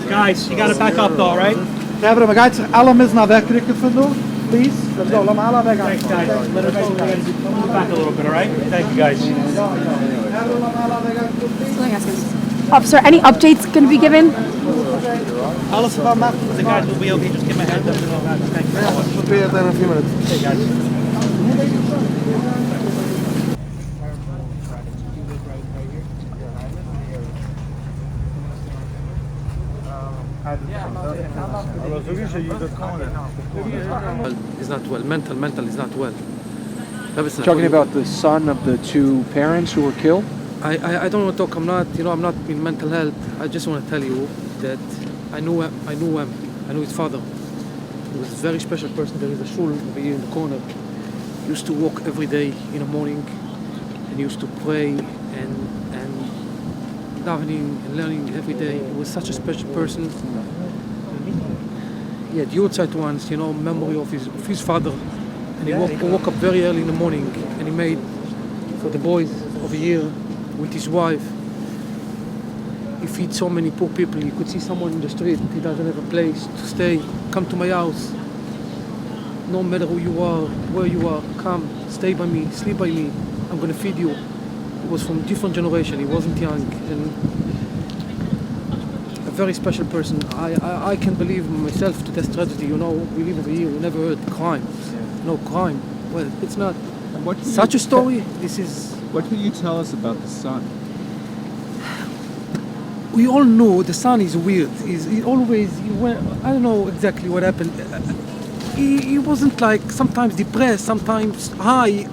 Guys, you gotta back up though, right? Hebben we gaat alle mensen naar weg krikken vandoor, please. Dat is allemaal weg. Thanks, guys. Let us know we're gonna move back a little bit, all right? Thank you, guys. Officer, any updates going to be given? Alles about Matt. The guys will be okay. Just give my hand up. Thank you very much. Probeer het in een few minutes. Hey, guys. He's not well. Mental is not well. Talking about the son of the two parents who were killed? I don't want to talk. I'm not in mental health. I just want to tell you that I knew him. I knew his father. He was a very special person. There is a shul over here in the corner. He used to walk every day in the morning, and he used to pray and davening and learning every day. He was such a special person. He had outside ones, memory of his father. And he woke up very early in the morning, and he made for the boys of a year with his wife. He feeds so many poor people. You could see someone in the street, he doesn't have a place to stay. Come to my house. No matter who you are, where you are, come, stay by me, sleep by me. I'm going to feed you. He was from a different generation. He wasn't young. And a very special person. I can believe myself to this tragedy. We live over here. We never heard crime. No crime. Well, it's not such a story. This is. What can you tell us about the son? We all know the son is weird. He always. I don't know exactly what happened. He wasn't like sometimes depressed, sometimes high.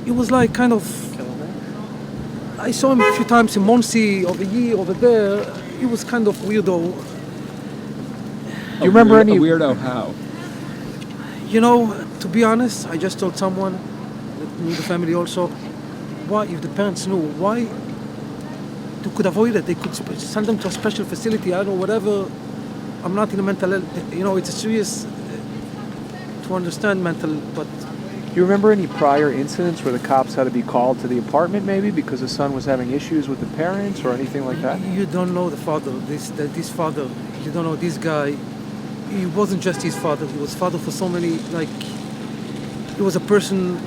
He was like kind of. I saw him a few times in Muncie over here, over there. He was kind of weirdo. Do you remember any a weirdo how? To be honest, I just told someone that knew the family also. Why, if the parents knew, why they could avoid it? They could send them to a special facility. I don't know, whatever. I'm not in a mental health. It's a serious to understand mental, but. Do you remember any prior incidents where the cops had to be called to the apartment maybe because the son was having issues with the parents or anything like that? You don't know the father, this father. You don't know this guy. He wasn't just his father. He was father for so many, he was a person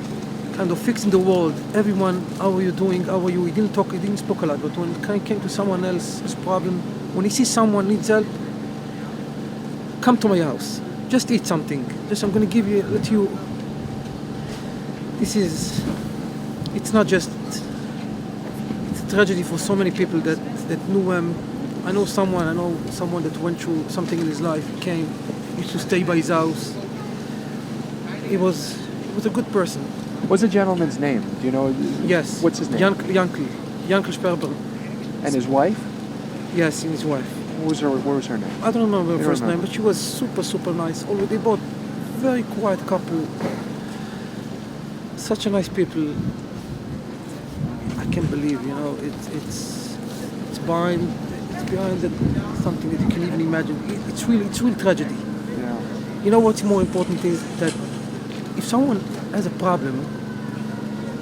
kind of fixing the world. Everyone, how are you doing? How are you? He didn't speak a lot, but when it came to someone else's problem, when he sees someone needs help, come to my house. Just eat something. I'm going to let you. It's not just, it's a tragedy for so many people that knew him. I know someone that went through something in his life. He used to stay by his house. He was a good person. What's the gentleman's name? Do you know? Yes. What's his name? Yankel Sperber. And his wife? Yes, and his wife. What was her name? I don't remember her first name, but she was super, super nice. They both very quiet couple. Such a nice people. I can't believe, it's behind something that you can even imagine. It's real tragedy. Yeah. What's more important is that if someone has a problem,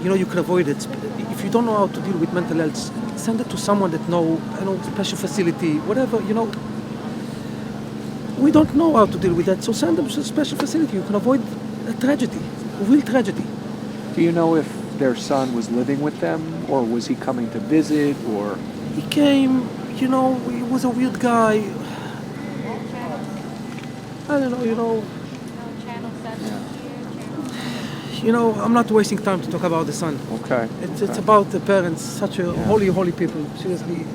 you can avoid it. If you don't know how to deal with mental health, send it to someone that know special facility, whatever. We don't know how to deal with that, so send them to a special facility. You can avoid a tragedy, a real tragedy. Do you know if their son was living with them, or was he coming to visit, or? He came, he was a weird guy. I don't know, I'm not wasting time to talk about the son. Okay. It's about the parents, such a holy people, seriously,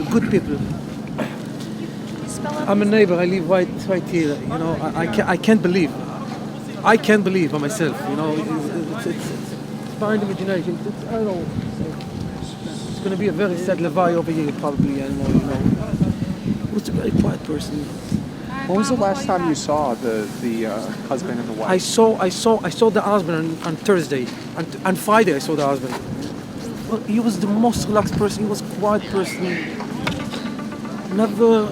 Good people. I'm a neighbor, I live right here, I can't believe by myself, it's behind the imagination. I don't know. It's going to be a very sad levy over here, probably. He was a very quiet person. When was the last time you saw the husband and the wife? I saw the husband on Thursday. On Friday, I saw the husband. Well, he was the most relaxed person. He was a quiet person. Never.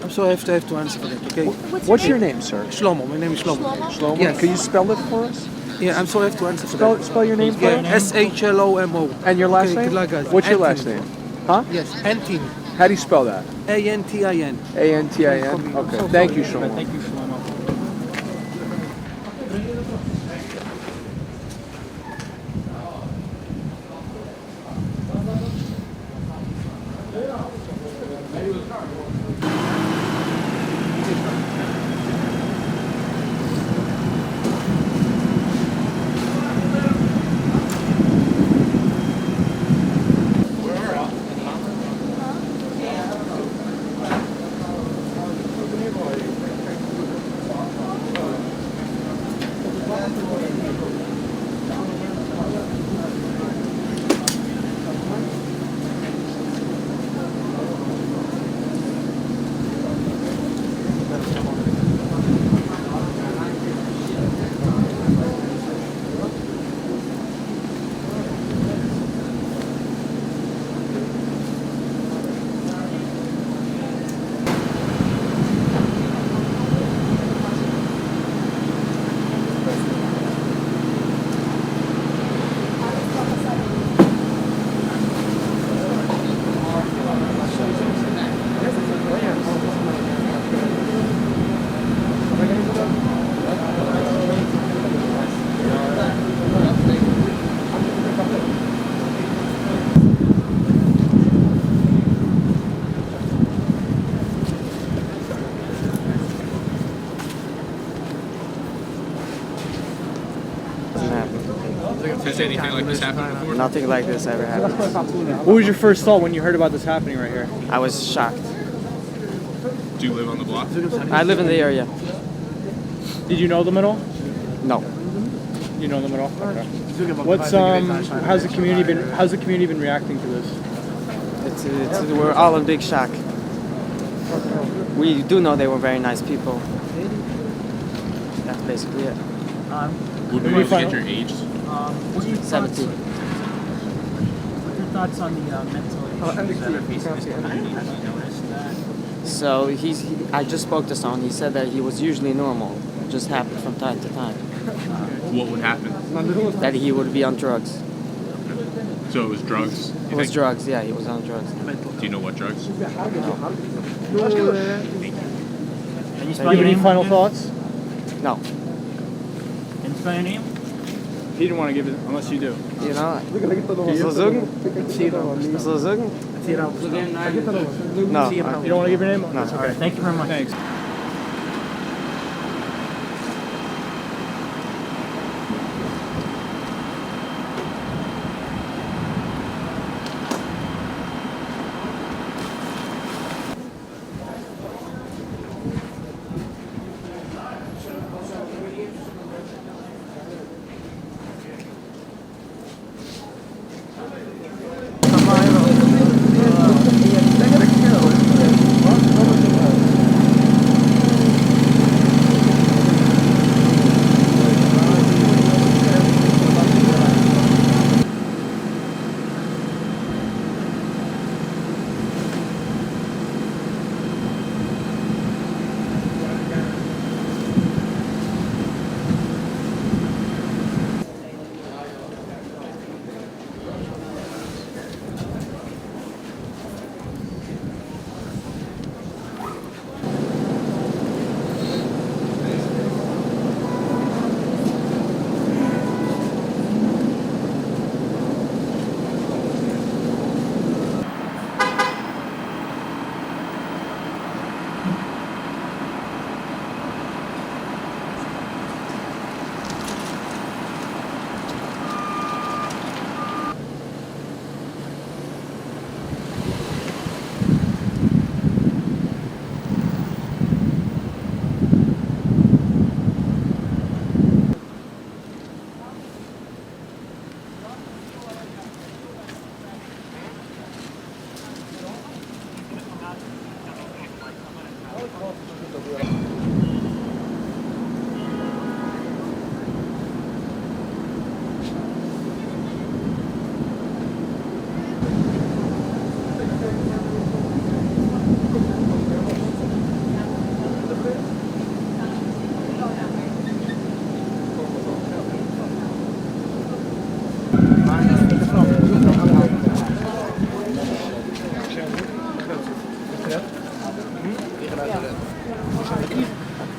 I'm sorry, I have to answer for that. Okay. What's your name, sir? Shlomo. My name is Shlomo. Shlomo. Yes. Can you spell it for us? Yeah, I'm sorry I have to answer for that. Spell your name, Yeah, please. SHLOMO. And your last Okay, name? good luck, guys. What's your last Antin. name? Huh? Yes, Antin. How do you spell that? ANTIN. A-N-T-I-N? Okay. Thank you, Shlomo. Thank you, Shlomo. Has anything like this happened before? Nothing like this ever happened. What was your first thought when you heard about this happening right here? I was shocked. Do you live on the block? I live in the area. Did you know them at all? No. You know them at all? Okay. How's the community been reacting to this? We're all in big shock. We do know they were very nice people. That's basically it. Would we be able to get your age? 17. What are your thoughts on the mental issues that are facing this community? Have you noticed that? So I just spoke to someone. He said that he was usually normal. It just happened from time to time. What would happen? That he would be on drugs. So it was drugs? It was drugs, yeah, he was on drugs. Do you know what drugs? Can you Can have any final thoughts? No. Can you spell your name? He didn't want to give it unless you do. You know? Soll ich sagen? Soll ich sagen? No. You don't want to give your name? No. That's okay. Thank you very much. Thanks.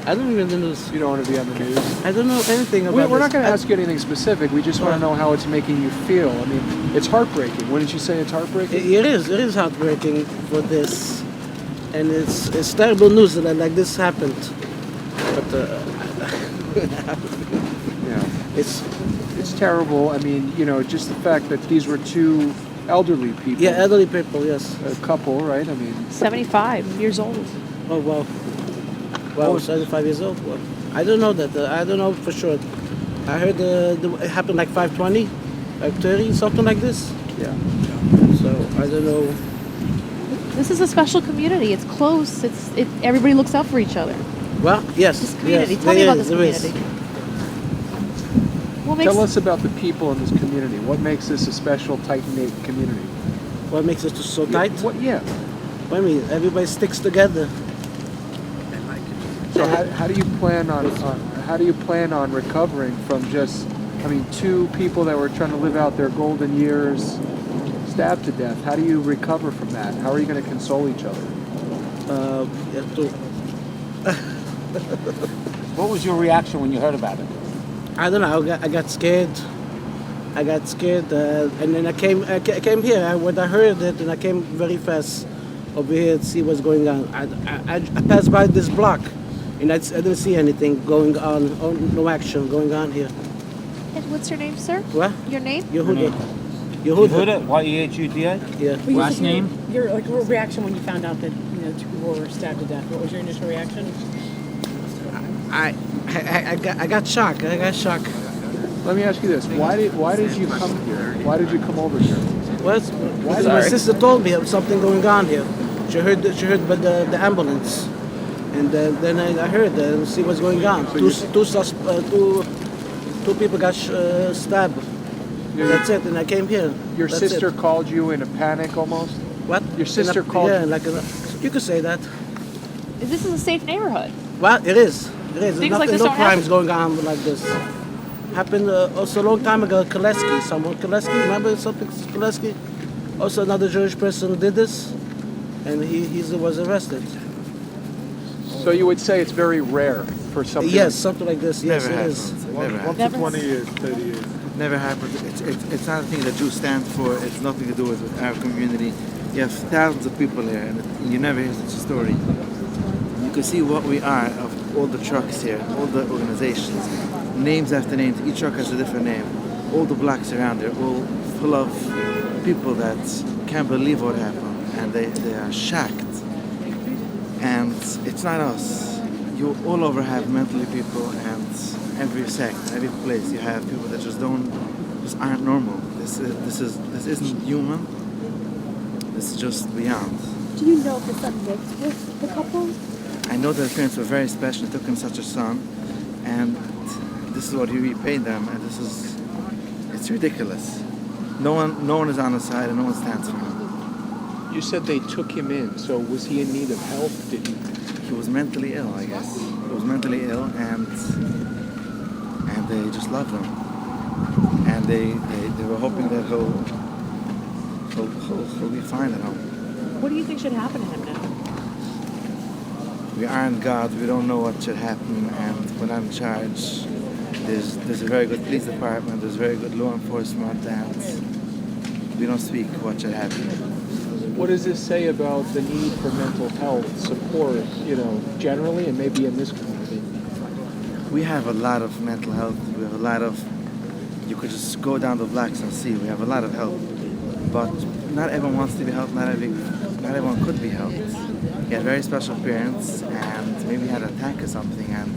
I don't even know the news. You don't want to be on the news. I don't know anything about We're not this. going to ask you anything specific. We just want to know how it's making you feel. I mean, it's heartbreaking. Wouldn't you say it's heartbreaking? It is heartbreaking for this, and it's terrible news that like this happened. But Yeah. It's terrible. I mean, you know, just the fact that these were two elderly people. yeah, elderly people, yes. A couple, right? I mean, 75 years old. Oh wow. Wow, 75 years old. Well, I don't know that. I don't know for sure. I heard it happened like 5:20, 5:30, something like this. yeah. So I don't know. This is a special community. It's close. Everybody looks out for each other. Well, yes. This community. Yes, Tell me there about is, this there is. community. What makes Tell us about the people in this community. What makes this a special, tight-knit community? What makes it so tight? What? Yeah. I mean, everybody sticks together. So how do you plan on recovering from just, I mean, two people that were trying to live out their golden years, stabbed to death? How do you recover from that? How are you going to console each other? You have to. What was your reaction when you heard about it? I don't know. I got scared. And then I came here. When I heard it, and I came very fast over here to see what's going on. I passed by this block, and I didn't see anything going on. No action going on here. And what's your name, sir? What? Your name? Yehuda. Yehuda? Y-E-H-U-D-A? Yeah. Last name? Your reaction when you found out that two people were stabbed to death. What was your initial reaction? I got shocked. I got shocked. Let me ask you this: Why did you come here? Why did you come over here? What? Because my sister told me there was something going on here. She heard about the ambulance, and then I heard and see what's going on. Two people got stabbed. That's it, and I came here. Your That's sister it. called you in a panic almost? What? Your sister called Yeah, you? you could say that. This is a safe neighborhood. Well, it is. There's Things like nothing, this no don't crimes happen. going on like this. Happened also a long time ago. Koleski, remember something? Koleski. Also another Jewish person did this, and he was arrested. So you would say it's very rare for something? Yes, something like this. Yes, Never it happened. is. Never happened. Never. 20 years, 30 years. Never happened. It's not a thing that Jews stand for. It's nothing to do with our community. You have thousands of people here, and you never hear such a story. You can see what we are of all the trucks here, all the organizations, names after names. Each truck has a different name. All the blocks around here, all full of people that can't believe what happened, and they are shocked. And it's not us. You all over have mentally people, and every sect, every place, you have people that just aren't normal. This isn't human. This is just beyond. Do you know if the son lived with the couple? I know their parents were very special, took him such a son, and this is what he repaid them, and it's ridiculous. No one is on his side, and no one stands for him. You said they took him in, so was he in need of help? Did he? He was mentally ill, I guess. He was mentally ill, and they just loved him, and they were hoping that he'll be fine at home. What do you think should happen to him now? We aren't God. We don't know what should happen, and when I'm in charge, there's a very good police department. There's very good law enforcement, and we don't speak what should happen. What does this say about the need for mental health support, generally, and maybe in this community? We have a lot of mental health. We have a lot of. You could just go down the blocks and see. We have a lot of help, but not everyone wants to be helped. Not everyone could be helped. He had very special parents, and maybe had an attack or something, and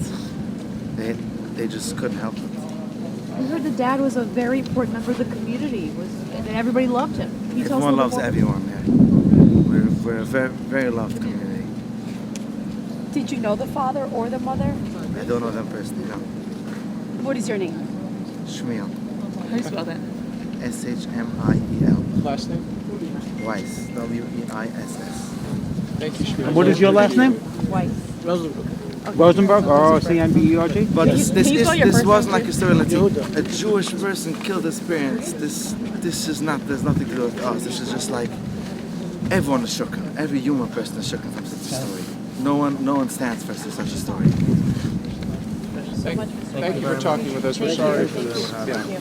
they just couldn't help it. I heard the dad was a very important member of the community, and everybody loved him. Can you tell us a Everyone little loves more? everyone here. We're a very, very loved community. Did you know the father or the mother? I don't know them personally, no. What is your name? Shmuel. How do you spell that? Shmiel. Last name? Weiss. Weiss. Thank you, Shmuel. What is your last name? Weiss. Rosenberg, R-O-C-N-B-E-R-G? But Can you spell your this first wasn't name, like a story like a Jewish person killed his parents. This is not. There's nothing to do with us. This is just like everyone is shook. Every human person is shook from such a story. No one stands for such a story. so much, Mr. Thank you for talking with us. We're sorry for this. Thank Yeah. you.